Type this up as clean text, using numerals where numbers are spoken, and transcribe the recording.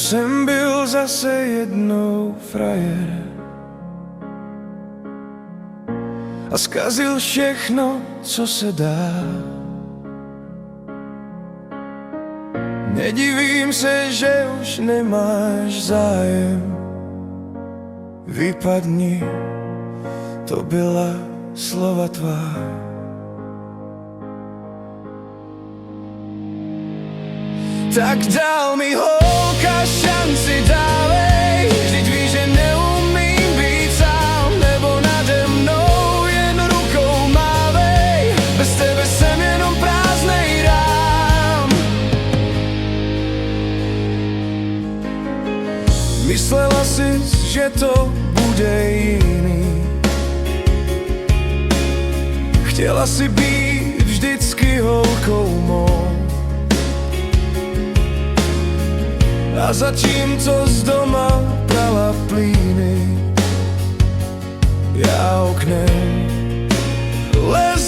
jsem byl zase jednou frajer a zkazil všechno, co se dá. Nedivím se, že už nemáš zájem. Vypadni, to byla slova tvá. Tak dal mi holka šanci, dávej, vždyť víš, že neumím být sám, nebo nade mnou jen rukou mávej, bez tebe jsem jenom prázdnej rám. Myslela si, že to bude jiný, chtěla si být vždycky holkou mou. A zatímco z doma prala plíny, já oknem lez